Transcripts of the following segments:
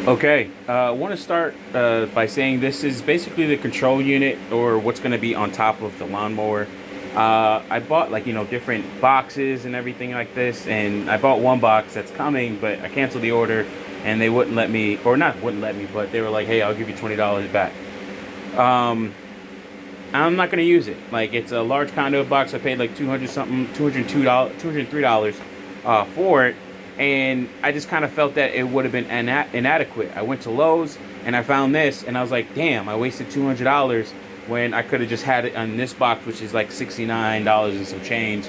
Okay, I want to start by saying this is basically the control unit, or what's going to be on top of the lawnmower. I bought, like, different boxes and everything like this, and I bought one box that's coming, but I canceled the order and they wouldn't let me, or not wouldn't let me, but they were like, hey, I'll give you $20 back. I'm not going to use it. Like, it's a large conduit box. I paid like $203 for it. And I just kind of felt that it would have been inadequate. I went to Lowe's and I found this, and I was like, damn, I wasted $200 when I could have just had it on this box, which is like $69 and some change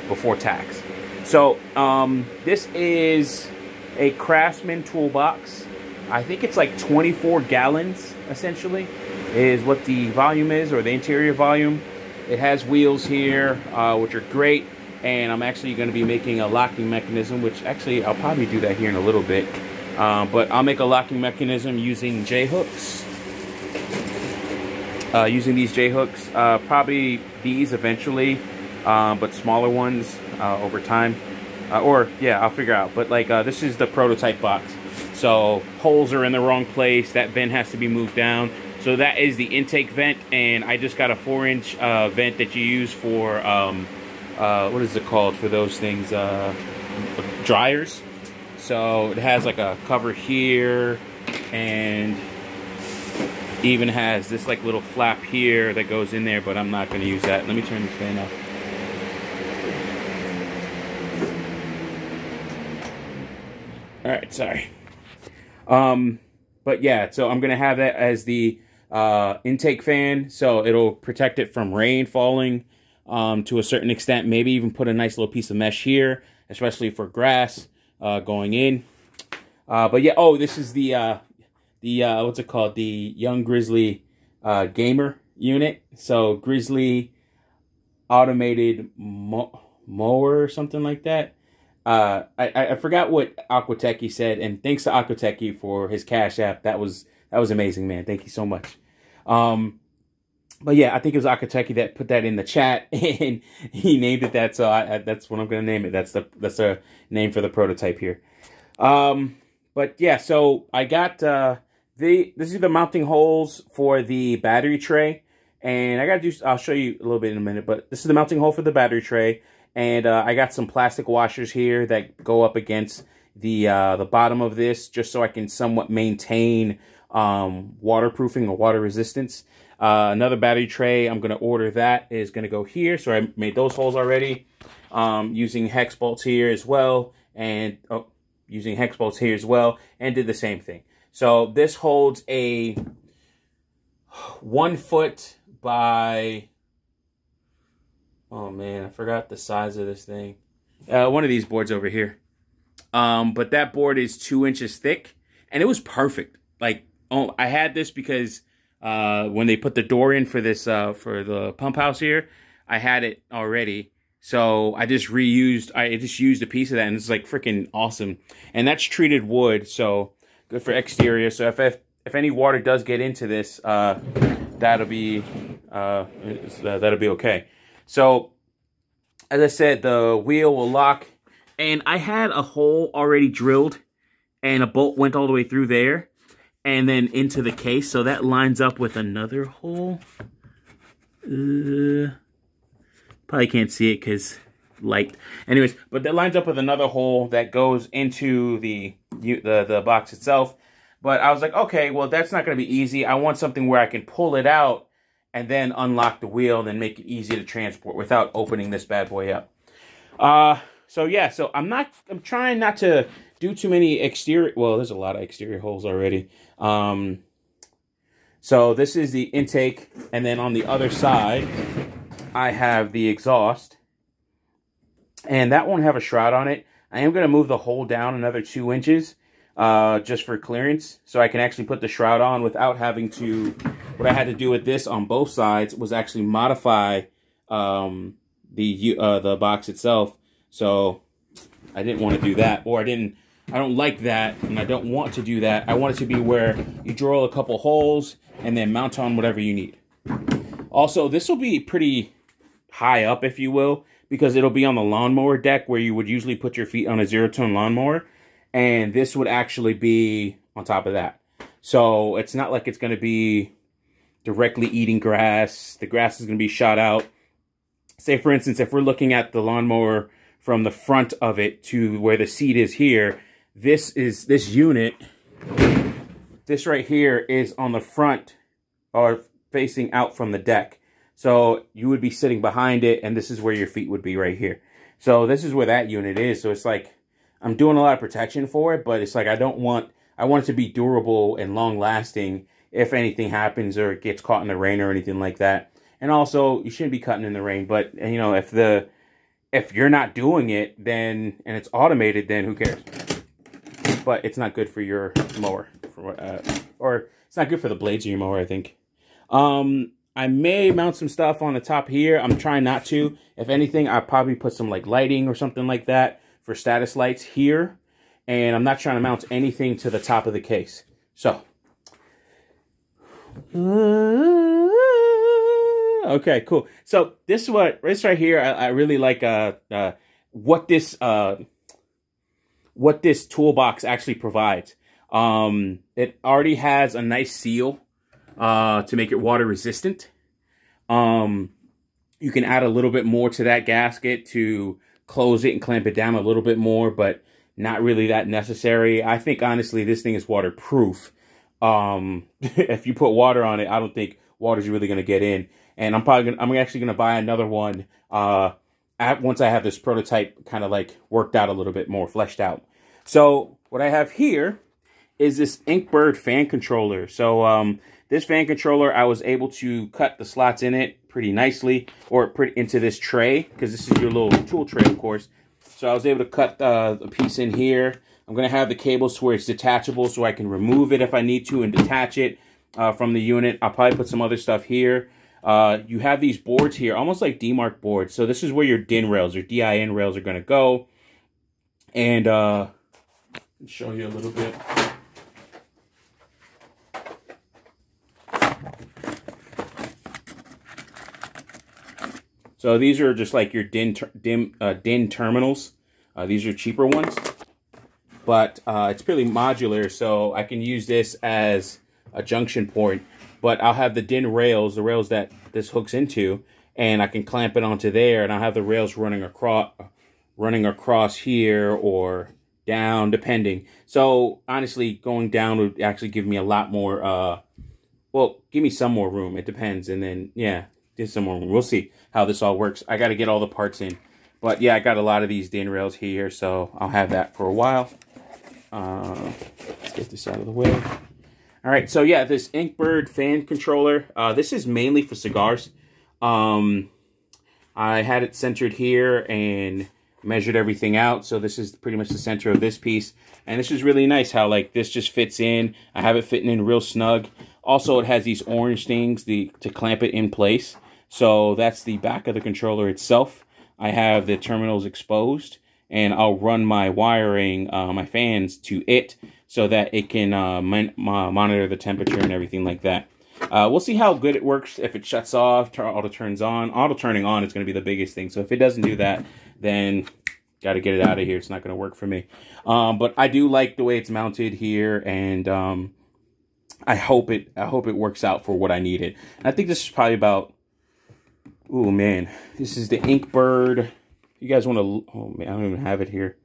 before tax. So this is a Craftsman toolbox. I think it's like 24 gallons, essentially, is what the volume is, or the interior volume. It has wheels here, which are great. And I'm actually going to be making a locking mechanism, which actually I'll probably do that here in a little bit. But I'll make a locking mechanism using J-hooks. Using these J-hooks, probably these eventually, but smaller ones over time. Or, yeah, I'll figure out. But, like, this is the prototype box. So, holes are in the wrong place. That vent has to be moved down. So that is the intake vent. And I just got a 4-inch vent that you use for... what is it called for those things? Dryers. So it has like a cover here, and even has this like little flap here that goes in there, but I'm not going to use that. Let me turn this fan off. Alright, sorry. But yeah, so I'm going to have that as the intake fan, so it'll protect it from rain falling. To a certain extent, maybe even put a nice little piece of mesh here, especially for grass going in. But yeah, oh, this is the what's it called? The Young Grizzly G.A.M.R unit. So Grizzly automated mower or something like that. I forgot what Aquatechy said, and thanks to Aquatechy for his Cash App. That was amazing, man. Thank you so much. But yeah, I think it was Akateki that put that in the chat, and he named it that, so that's what I'm going to name it. That's the name for the prototype here. But yeah, so I got these are the mounting holes for the battery tray, and I'll show you a little bit in a minute, but this is the mounting hole for the battery tray, and I got some plastic washers here that go up against the bottom of this, just so I can somewhat maintain waterproofing or water resistance. Another battery tray, I'm going to order that, is going to go here. So I made those holes already, using hex bolts here as well, and using hex bolts here as well, and did the same thing. So this holds a 1 foot by, oh man, I forgot the size of this thing. One of these boards over here. But that board is 2 inches thick, and it was perfect. Like, oh, I had this because when they put the door in for this, for the pump house here, I had it already. So I just used a piece of that, and it's like freaking awesome. And that's treated wood, so good for exterior. So if any water does get into this, that'll be okay. So as I said, the wheel will lock, and I had a hole already drilled, and a bolt went all the way through there and then into the case, so that lines up with another hole. Probably can't see it because light. Anyways, but that lines up with another hole that goes into the box itself. But I was like, okay, well, that's not going to be easy. I want something where I can pull it out and then unlock the wheel and then make it easy to transport without opening this bad boy up. So yeah, so I'm trying not to do too many exterior, well, there's a lot of exterior holes already. So this is the intake, and then on the other side, I have the exhaust, and that won't have a shroud on it. I am going to move the hole down another 2 inches, just for clearance, so I can actually put the shroud on without having to, what I had to do with this on both sides was actually modify, the box itself. So I didn't want to do that, or I don't like that, and I don't want to do that. I want it to be where you drill a couple holes and then mount on whatever you need. Also, this will be pretty high up, if you will, because it'll be on the lawnmower deck where you would usually put your feet on a zero-turn lawnmower. And this would actually be on top of that. So it's not like it's going to be directly eating grass. The grass is going to be shot out. Say, for instance, if we're looking at the lawnmower from the front of it to where the seat is here, this unit, this right here is on the front or facing out from the deck. So you would be sitting behind it, and this is where your feet would be right here. So this is where that unit is. So it's like I'm doing a lot of protection for it, but it's like I want it to be durable and long lasting if anything happens or it gets caught in the rain or anything like that. And also, you shouldn't be cutting in the rain, but you know, if you're not doing it, then, and it's automated, then who cares? But it's not good for your mower, or it's not good for the blades of your mower, I think. I may mount some stuff on the top here. I'm trying not to. If anything, I'll probably put some like lighting or something like that for status lights here. And I'm not trying to mount anything to the top of the case. So, okay, cool. So this right here, I really like what this toolbox actually provides. It already has a nice seal to make it water resistant. You can add a little bit more to that gasket to close it and clamp it down a little bit more, but not really that necessary. I think honestly this thing is waterproof. If you put water on it, I don't think water's really going to get in. And I'm actually going to buy another one once I have this prototype kind of like worked out a little bit more, fleshed out. So what I have here is this G.A.M.R fan controller. So this fan controller, I was able to cut the slots in it pretty nicely, or into this tray, because this is your little tool tray, of course. So I was able to cut a piece in here. I'm going to have the cables to where it's detachable so I can remove it if I need to and detach it from the unit. I'll probably put some other stuff here. You have these boards here, almost like D.A.M.R boards. So this is where your DIN rails or DIN rails are going to go. And I'll show you a little bit. So these are just like your DIN terminals. These are cheaper ones, but it's pretty modular, so I can use this as a junction point. But I'll have the DIN rails, the rails that this hooks into, and I can clamp it onto there, and I'll have the rails running across here or down, depending. So honestly, going down would actually give me a lot more. Well, give me some more room. It depends, and then yeah. There's some more. We'll see how this all works. I got to get all the parts in. But yeah, I got a lot of these DIN rails here, so I'll have that for a while. Let's get this out of the way. All right, so yeah, this G.A.M.R fan controller. This is mainly for cigars. I had it centered here and measured everything out. So this is pretty much the center of this piece. And this is really nice how like this just fits in. I have it fitting in real snug. Also, it has these orange things to clamp it in place. So that's the back of the controller itself. I have the terminals exposed, and I'll run my wiring, my fans to it so that it can monitor the temperature and everything like that. We'll see how good it works if it shuts off, auto turns on. Auto turning on is going to be the biggest thing. So if it doesn't do that, then got to get it out of here. It's not going to work for me. But I do like the way it's mounted here, and I hope it works out for what I needed. And I think this is probably about. Oh man, this is the G.A.M.R. You guys want to? Oh man, I don't even have it here.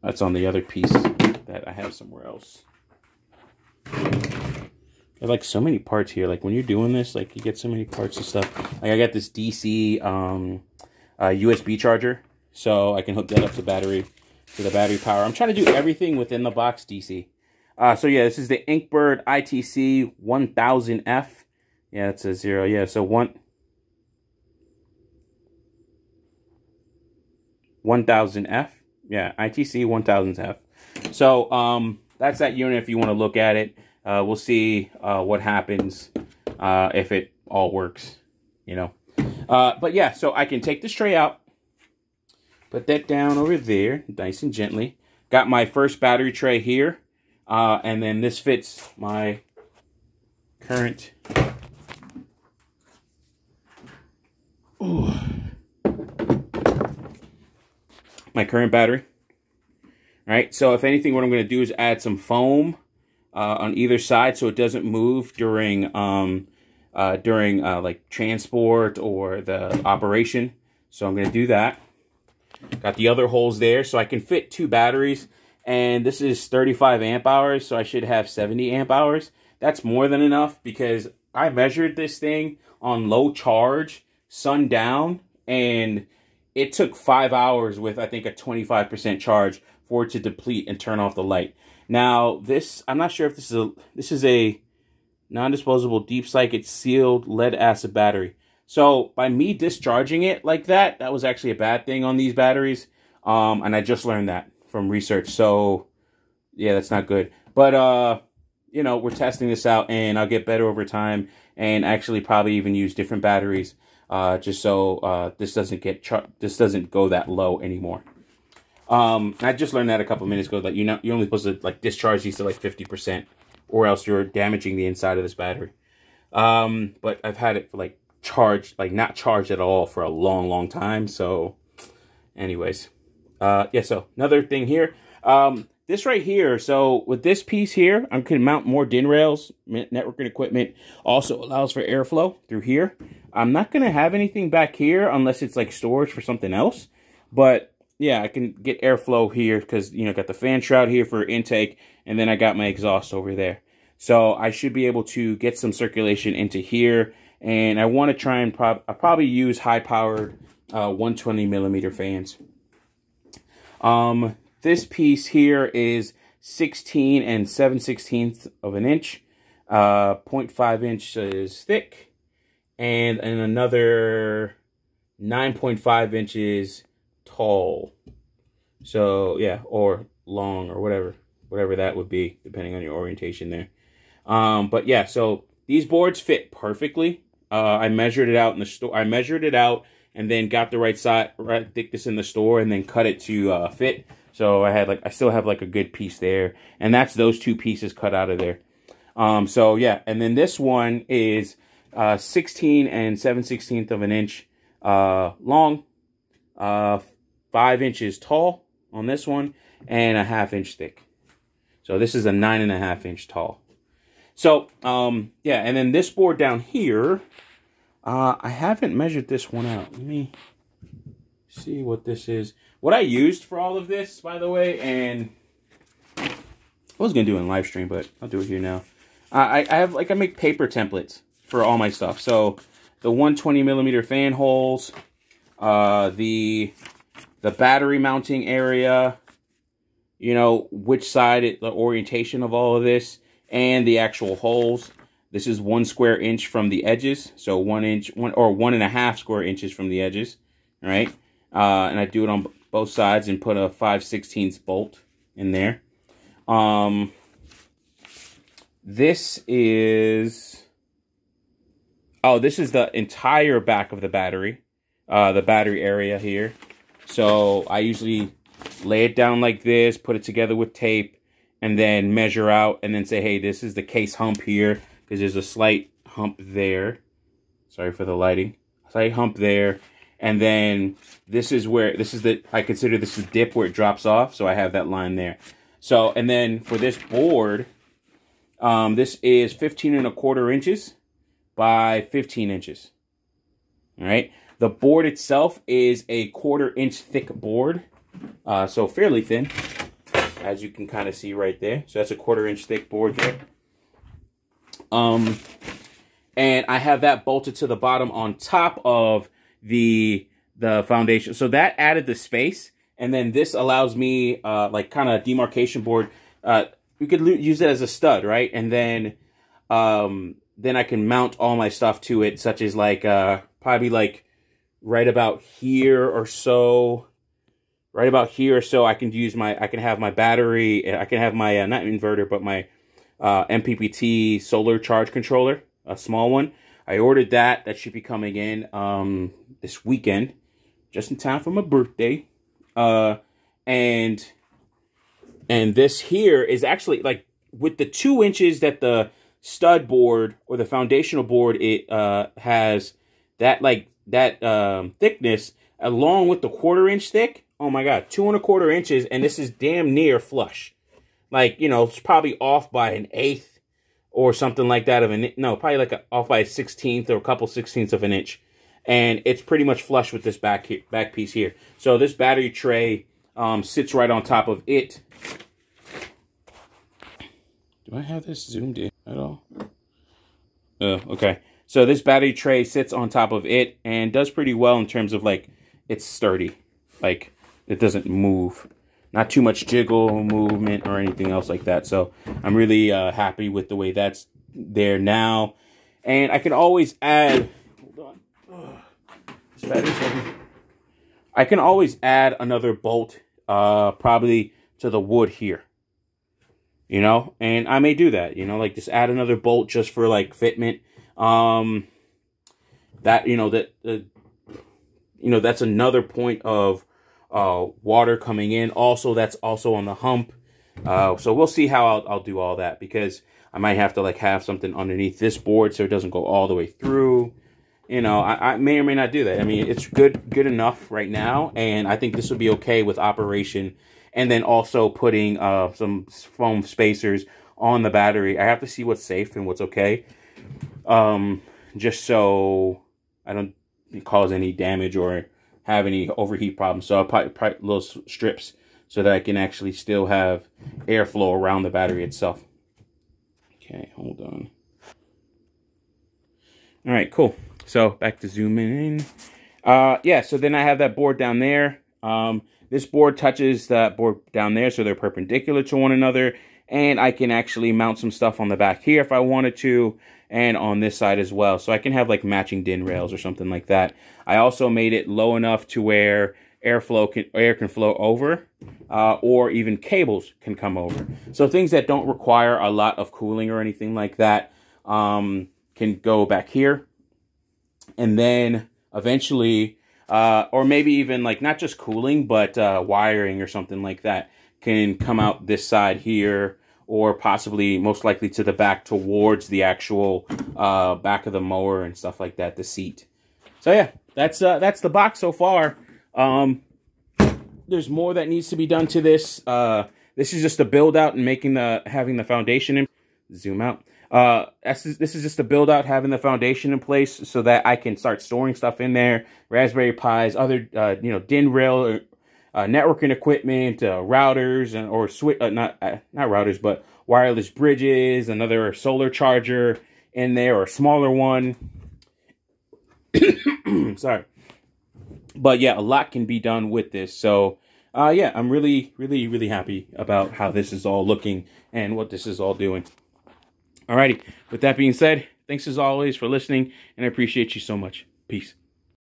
That's on the other piece that I have somewhere else. I have like so many parts here. Like when you're doing this, like you get so many parts and stuff. Like I got this DC USB charger, so I can hook that up to the battery power. I'm trying to do everything within the box DC. So yeah, this is the G.A.M.R ITC 1000F. Yeah, it's a 0. Yeah, so 1000F. Yeah, ITC 1000F. So that's that unit if you want to look at it. We'll see what happens if it all works, you know. But yeah, so I can take this tray out, put that down over there, nice and gently. Got my first battery tray here, and then this fits my current. Ooh. My current battery. All right, so if anything, what I'm going to do is add some foam on either side so it doesn't move during like transport or the operation. So I'm going to do that. Got the other holes there so I can fit 2 batteries. And this is 35 amp hours, so I should have 70 amp hours. That's more than enough because I measured this thing on low charge, sun down, and it took 5 hours with, I think, a 25% charge for it to deplete and turn off the light. Now, this, I'm not sure if this is a non-disposable deep cycled sealed lead acid battery. So by me discharging it like that, that was actually a bad thing on these batteries. And I just learned that from research. So yeah, that's not good. But you know, we're testing this out and I'll get better over time and actually probably even use different batteries just so this doesn't go that low anymore. I just learned that a couple minutes ago that you're only supposed to like discharge these to like 50% or else you're damaging the inside of this battery. But I've had it for like not charged at all for a long time. So anyways, yeah, so another thing here, this right here. So with this piece here, I can mount more DIN rails. Networking equipment also allows for airflow through here. I'm not going to have anything back here unless it's like storage for something else. But yeah, I can get airflow here because, you know, got the fan shroud here for intake. And then I got my exhaust over there. So I should be able to get some circulation into here. And I want to try and I'll probably use high-powered 120 millimeter fans. This piece here is 16 and 7/16 of an inch, 0.5 inches thick, and another 9.5 inches tall. So yeah, or long or whatever that would be, depending on your orientation there. But yeah, so these boards fit perfectly. I measured it out in the store. I measured it out and then got the right thickness in the store and then cut it to fit. So I still have like a good piece there. And that's those 2 pieces cut out of there. So yeah, and then this one is 16 and 7/16 of an inch long, 5 inches tall on this one, and a 1/2 inch thick. So this is a 9.5 inch tall. So, yeah, and then this board down here, I haven't measured this one out. Let me see what this is. What I used for all of this, by the way, and I was going to do it in live stream, but I'll do it here now. I make paper templates for all my stuff. So, the 120 millimeter fan holes, the battery mounting area, you know, which side, the orientation of all of this, and the actual holes. This is 1 square inch from the edges, so 1 inch, 1.5 square inches from the edges, all right? And I do it on both sides and put a 5/16 bolt in there. This is the entire back of the battery area here. So I usually lay it down like this, put it together with tape, and then measure out and then say, hey, this is the case hump here, because there's a slight hump there. Sorry for the lighting. Slight hump there. And then this is I consider this the dip where it drops off. So I have that line there. So, and then for this board, this is 15.25 inches by 15 inches. All right. The board itself is a 1/4 inch thick board. So fairly thin, as you can kind of see right there. So that's a 1/4 inch thick board there. And I have that bolted to the bottom on top of the foundation. So that added the space. And then this allows me, like kind of demarcation board. We could use it as a stud, right? And then I can mount all my stuff to it, such as like, probably like right about here or so. Right about here or so, I can have my battery, I can have my, not inverter, but my MPPT solar charge controller, a small one. I ordered that. That should be coming in this weekend, just in time for my birthday. And this here is actually, like, with the 2 inches that the stud board or the foundational board, it has that, like, that thickness, along with the 1/4 inch thick. Oh my God, 2.25 inches, and this is damn near flush. like, you know, it's probably off by an eighth or something like that of an, no, probably like off by a 16th or a couple 16ths of an inch. And it's pretty much flush with this back piece here. So this battery tray sits right on top of it. Do I have this zoomed in at all? Okay. So this battery tray sits on top of it and does pretty well in terms of, like, it's sturdy. Like, it doesn't move. Not too much jiggle movement or anything else like that. So I'm really happy with the way that's there now. And I can always add... Hold on. This battery's heavy. I can always add another bolt probably to the wood here. You know, and I may do that, you know, like just add another bolt just for like fitment. That, you know, that's another point of water coming in. Also, that's also on the hump. So we'll see how I'll do all that, because I might have to like have something underneath this board so it doesn't go all the way through. You know, I may or may not do that. I mean, it's good enough right now, and I think this will be okay with operation. And then also putting some foam spacers on the battery. I have to see what's safe and what's okay. Just so I don't cause any damage or have any overheat problems. So I'll probably little strips so that I can actually still have airflow around the battery itself. Okay, hold on. All right, cool. So back to zooming in. Yeah, so then I have that board down there. This board touches that board down there, so they're perpendicular to one another. And I can actually mount some stuff on the back here if I wanted to, and on this side as well. So I can have like matching DIN rails or something like that. I also made it low enough to where air can flow over, or even cables can come over. So things that don't require a lot of cooling or anything like that can go back here. And then eventually... or maybe even like not just cooling, but wiring or something like that can come out this side here, or possibly most likely to the back towards the actual back of the mower and stuff like that, the seat. So yeah, that's the box so far. There's more that needs to be done to this. This is just a build out and having the foundation in. Zoom out. This is just a build out, having the foundation in place so that I can start storing stuff in there, Raspberry Pis, other, you know, DIN rail, networking equipment, routers, and or switch, not routers, but wireless bridges, another solar charger in there, or a smaller one. Sorry. But yeah, a lot can be done with this. So, yeah, I'm really, really, really happy about how this is all looking and what this is all doing. Alrighty, with that being said, thanks as always for listening, and I appreciate you so much. Peace.